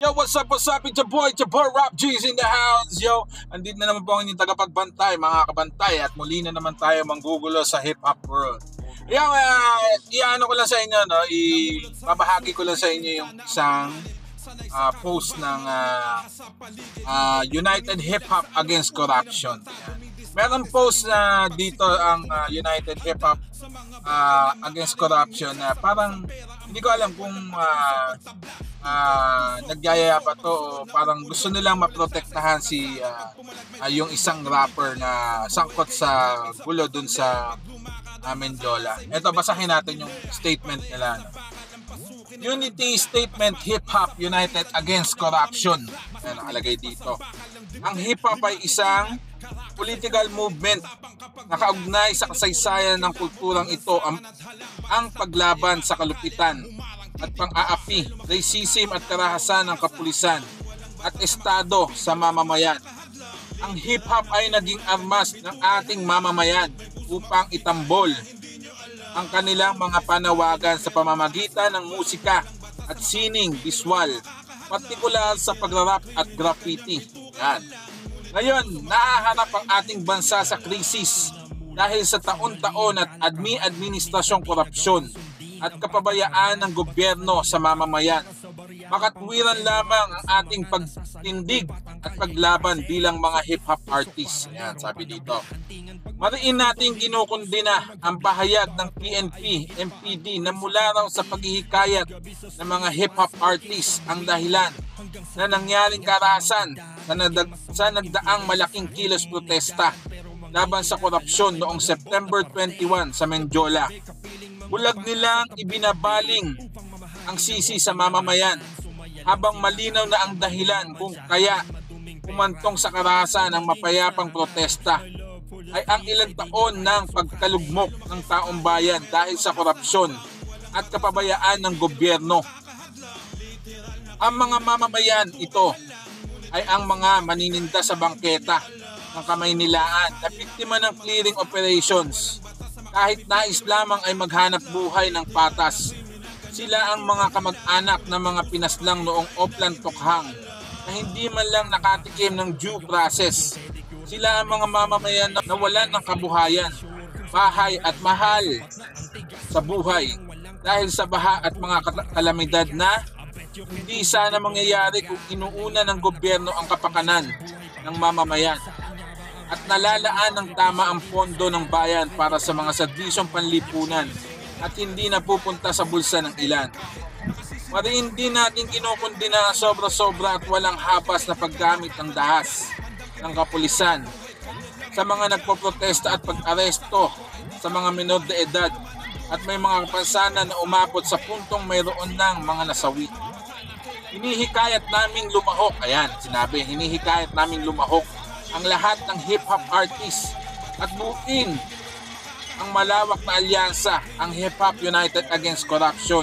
Yo, what's up, it's your boy, Rob G's in the house, yo. Andito na naman po ang inyong tagapagbantay, mga kabantay, at muli na naman tayo manggugulo sa hip-hop world. Yo, iano ko lang sa inyo, no, ibabahagi ko lang sa inyo yung isang post ng United Hip Hop Against Corruption. Meron post na dito ang United Hip Hop Against Corruption na parang hindi ko alam kung nagyayaya pa to o parang gusto nilang maprotektahan si yung isang rapper na sangkot sa gulo dun sa Menjola. Ito, basahin natin yung statement nila. Unity Statement, Hip Hop United Against Corruption. Ayan, nakalagay dito. Ang hip hop ay isang political movement na kaugnay sa kasaysayan ng kulturang ito ang paglaban sa kalupitan at pang-aapi, racism at karahasan ng kapulisan at estado sa mamamayan. Ang hip-hop ay naging armas ng ating mamamayan upang itambol ang kanilang mga panawagan sa pamamagitan ng musika at sining visual, partikular sa pagrarap at graffiti. Yan. Ngayon, nahaharap ang ating bansa sa krisis dahil sa taon-taon at administrasyong korupsyon at kapabayaan ng gobyerno sa mamamayan. Makatwiran lamang ang ating pagtindig at paglaban bilang mga hip-hop artists. Yan, sabi dito. Mariin nating kinukundina ang pahayag ng PNP, MPD na mula raw sa paghihikayat ng mga hip-hop artists ang dahilan na nangyaring karahasan sa nagdaang malaking kilos protesta laban sa korupsyon noong September 21 sa Menjola. Bulag nilang ibinabaling ang sisi sa mamamayan habang malinaw na ang dahilan kung kaya kumantong sa karahasan ng mapayapang protesta ay ang ilang taon ng pagkalugmok ng taong bayan dahil sa korupsyon at kapabayaan ng gobyerno. Ang mga mamamayan ito ay ang mga manininda sa bangketa ng Kamaynilaan na biktima ng clearing operations. Kahit nais lamang ay maghanap buhay ng patas. Sila ang mga kamag-anak ng mga pinaslang noong Oplan Tokhang na hindi man lang nakatikim ng due process. Sila ang mga mamamayan na nawalan ng kabuhayan, bahay at mahal sa buhay dahil sa baha at mga kalamidad na hindi sana mangyayari kung inuuna ng gobyerno ang kapakanan ng mamamayan at nalalaan ng tama ang pondo ng bayan para sa mga serbisyong panlipunan at hindi napupunta sa bulsa ng ilan. Mariin din natin kinukundina sobra-sobra at walang hapas na paggamit ng dahas ng kapulisan sa mga nagpoprotesta at pag-aresto sa mga menor de edad at may mga kapansanan na umabot sa puntong mayroon ng mga nasawi. Hinihikayat naming lumahok, ayan, sinabi, hinihikayat naming lumahok ang lahat ng hip-hop artists at buuin ang malawak na alyansa, ang Hip Hop United Against Corruption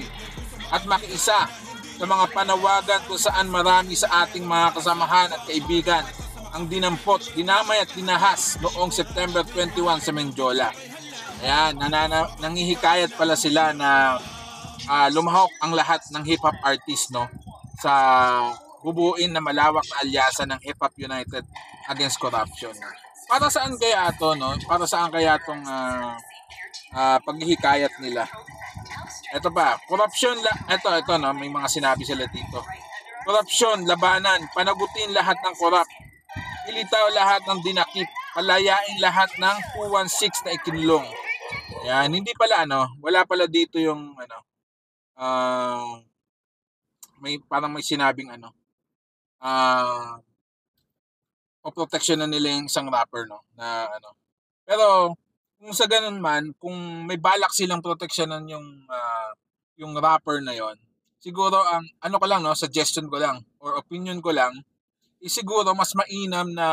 at makiisa sa mga panawagan kung saan marami sa ating mga kasamahan at kaibigan ang dinampot, dinamay at dinahas noong September 21 sa Menjola. Ayan, nangihikayat pala sila na lumahok ang lahat ng hip-hop artists, no, sa bubuin na malawak na alyansa ng Hip Hop United Against Corruption. Para saan kaya ito, no? Para saan kaya itong paghihikayat nila? Ito pa, korupsyon, ito, no? May mga sinabi sila dito. Korupsyon, labanan, panagutin lahat ng korap, ilitaw lahat ng dinakip, palayain lahat ng 216 na ikinulong. Yan, hindi pala, wala pala dito yung, may parang may sinabing o protection na nila yung isang rapper, no, na pero kung sa ganun man, kung may balak silang proteksyonan yung rapper na yon, siguro ang ko lang, no, suggestion ko lang or opinion ko lang, siguro mas mainam na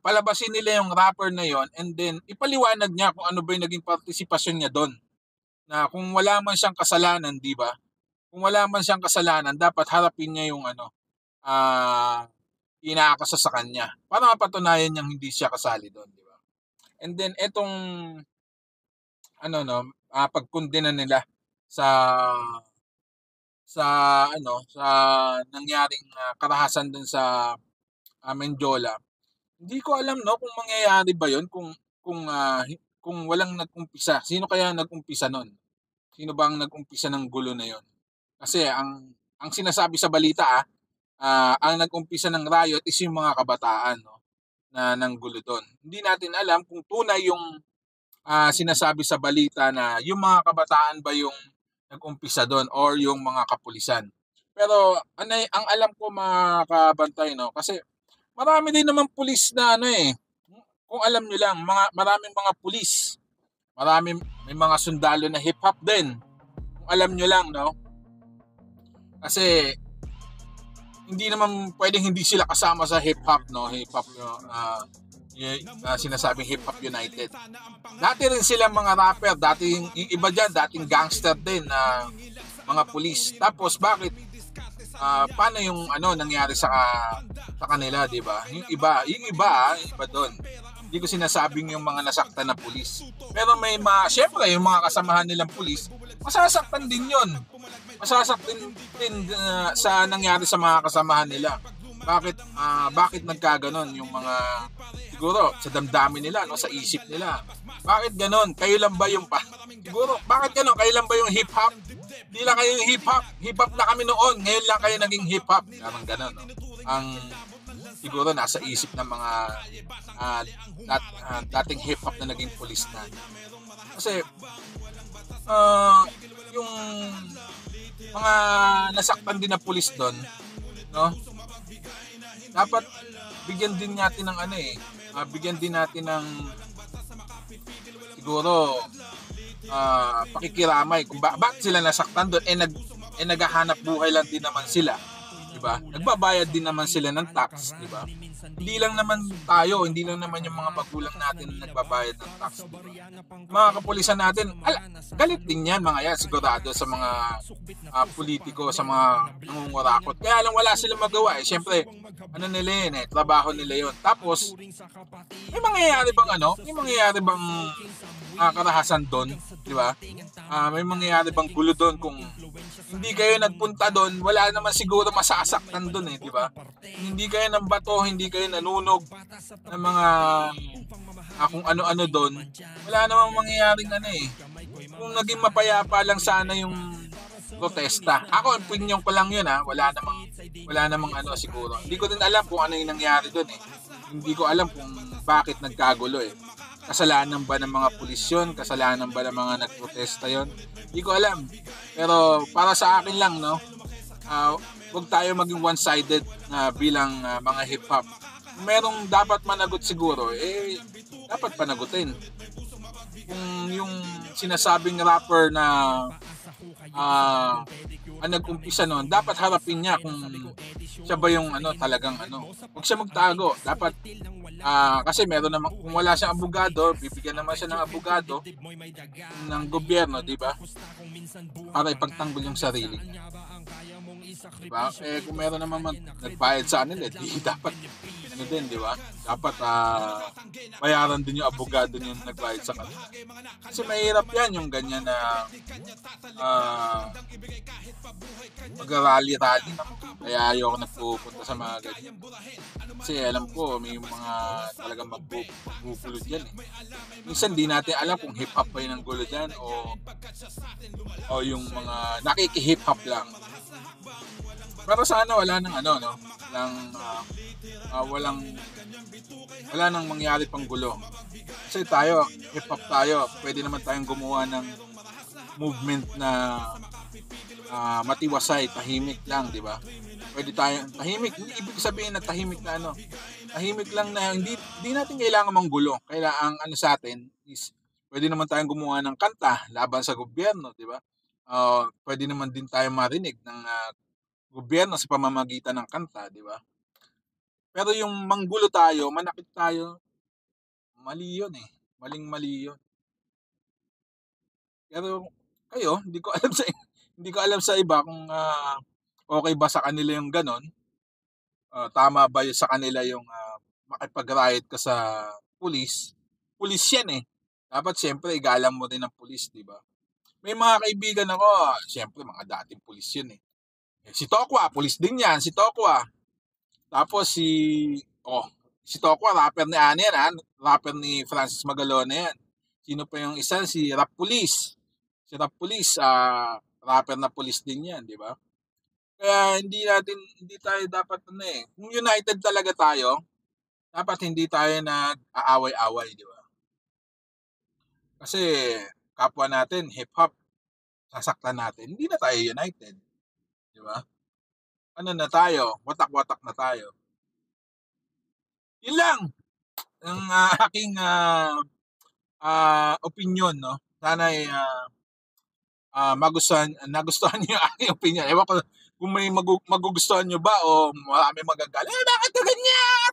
palabasin nila yung rapper na yon and then ipaliwanag niya kung ano ba yung naging partisipasyon niya doon, na kung wala man siyang kasalanan, di ba? Kung wala man siyang kasalanan, dapat harapin niya yung inaakasa sa kanya para mapatunayan niyang hindi siya kasali doon, di ba? And then etong pagkundina nila sa sa sa nangyaring karahasan dun sa Menjola. Hindi ko alam 'no kung mangyayari ba 'yun kung walang nag-umpisa. Sino kaya nag-umpisa nun? Sino ba ang nag-umpisa ng gulo na 'yun? Kasi ang sinasabi sa balita, ang nag-umpisa ng riot is yung mga kabataan 'no, na nanggulo dun. Hindi natin alam kung tunay yung sinasabi sa balita na yung mga kabataan ba yung nag-umpisa dun or yung mga kapulisan. Pero ang alam ko mga kabantay 'no, kasi marami din naman pulis na kung alam niyo lang maraming mga pulis, may mga sundalo na hip-hop din, kung alam niyo lang 'no. Kasi hindi naman puwedeng hindi sila kasama sa hip-hop 'no, hip-hop sinasabing hip-hop united. Dati rin silang mga rapper, yung iba diyan dating gangster din na mga pulis. Tapos bakit paano yung nangyari sa kanila, 'di ba? Yung iba doon. Hindi ko sinasabing yung mga nasaktan na pulis. Pero may syempre yung mga kasamahan nilang pulis, masasaktan din 'yon. Masasaktan din sa nangyari sa mga kasamahan nila. Bakit nagkaganon yung mga siguro sa damdamin nila sa isip nila. Bakit ganon? Kayo lang ba yung siguro bakit ganon? Kayo lang ba yung hip hop? Di lang kayo yung hip hop. Hip hop na kami noon. Ngayon lang kayo naging hip hop. Parang ganon no. Ang siguro nasa isip ng mga dating hip hop na naging pulis na. Kasi yung mga nasaktan din na pulis doon, no? Dapat bigyan din natin ng bigyan din natin ng siguro pakikiramay kung bakit sila nasaktan doon naghahanap buhay lang din naman sila, 'di ba? Nagbabayad din naman sila ng tax, 'di ba? Hindi lang naman yung mga magulang natin nagbabayad ng tax, 'di ba? Mga kapulisan natin, galit din yan mga yan sigurado sa mga politiko, sa mga nangungurakot. Kaya lang wala silang magawa Siyempre, nila yun trabaho nila yun. Tapos, may mangyayari bang karahasan doon, di ba? May mangyayari bang gulo doon kung hindi kayo nagpunta doon, wala naman siguro masasaktan doon di ba? Hindi kayo ng bato, hindi kayo nanunog ng mga kung ano-ano doon, wala namang mangyayaring Kung naging mapayapa lang sana yung protesta. Ako, opinion ko lang yun wala namang siguro. Hindi ko din alam kung ano yung nangyari doon Hindi ko alam kung bakit nagkagulo Kasalanan ba ng mga pulis yun? Kasalanan ba ng mga nagprotesta yun? Hindi ko alam. Pero para sa akin lang, no, huwag tayo maging one-sided na bilang mga hip-hop. Kung merong dapat managot siguro, dapat panagutin. Kung yung sinasabing rapper na ang nag-umpisa noon, dapat harapin niya kung siya ba yung talagang huwag siya magtago. Dapat kasi meron naman kung wala siyang abogado, bibigyan naman siya ng abogado ng gobyerno, 'di ba? Para ipagtanggol yung sarili niya. Diba? Kung meron naman nagbayad sa kanila, di dapat din, di ba? Dapat bayaran din yung abogado niyo nagbayad sa kanila. Kasi mahirap yan yung ganyan na mag-rally-rally na. Kaya ayoko nagpupunta sa mga ganyan. Kasi alam ko may mga talagang magbubulo dyan Minsan di natin alam kung hip-hop ba yun ang gulo dyan o yung mga nakiki-hip-hop lang. Pero sana wala nang wala nang mangyari pang gulo. Kasi tayo, hip-hop tayo, pwede naman tayong gumawa ng movement na matiwasay, tahimik lang, di ba? Pwede tayong tahimik, hindi ibig sabihin na tahimik na tahimik lang na hindi natin kailangan manggulo. Kailangan sa atin is pwede naman tayong gumawa ng kanta laban sa gobyerno, di ba? Pwede naman din tayong marinig ng gobyerno sa pamamagitan ng kanta, di ba? Pero yung manggulo tayo, manakit tayo, mali yun Maling-mali yun. Pero kayo, hindi ko alam sa iba kung okay ba sa kanila yung ganon. Tama ba yun sa kanila yung makipag-riot ka sa pulis? Pulis yan Dapat siyempre igalang mo din ang pulis, di ba? May mga kaibigan ako, siyempre mga dating pulis yun Si Tokwa, pulis din yan, si Tokwa. Tapos si Tokwa, rapper ni Ani yan, rapper ni Francis Magalona yan. Sino pa yung isa? Si Rap Police. Si Rap Police, rapper na police din yan, di ba? Kaya hindi tayo dapat kung united talaga tayo, dapat hindi tayo nag-aaway-away, di ba? Kasi kapwa natin, hip-hop, sasaktan natin, hindi na tayo united. Di ba? Ano na tayo? Watak-watak na tayo. Yun lang ang aking opinion, no? Sana nagustuhan niyo yung aking opinion. Ewan ko kung may magugustuhan niyo ba o marami magagalit. Bakit ka ganyan?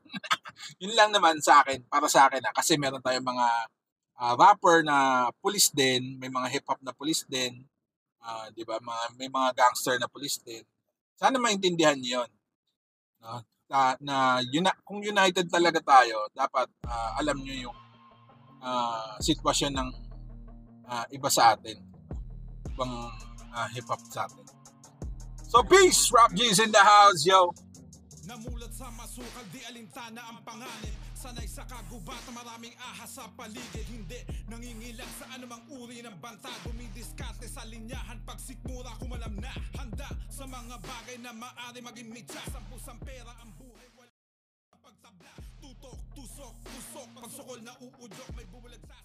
Yun lang naman sa akin, para sa akin kasi meron tayong mga rapper na police din, may mga hip-hop na police din, di ba? May mga gangster na police din. Sana maintindihan niyo yun. No? Kung united talaga tayo, dapat alam niyo yung sitwasyon ng iba sa atin, ibang hip-hop sa atin. So peace, Rap G's in the house, yo! Namulat sa masukal, di alintana ang pangalan. Sanay sa kagubatan, maraming ahas sa paligid. Hindi nangingilag sa anumang uri ng banta. Dumidiskarte sa linyahan, pag sikmura kumalam na. Handa sa mga bagay na maaari maging mitya. Sampusang pera ang buhay, wala pagtabla. Tutok, tusok, pusok, pagsukol na uudyok, may bubulag sa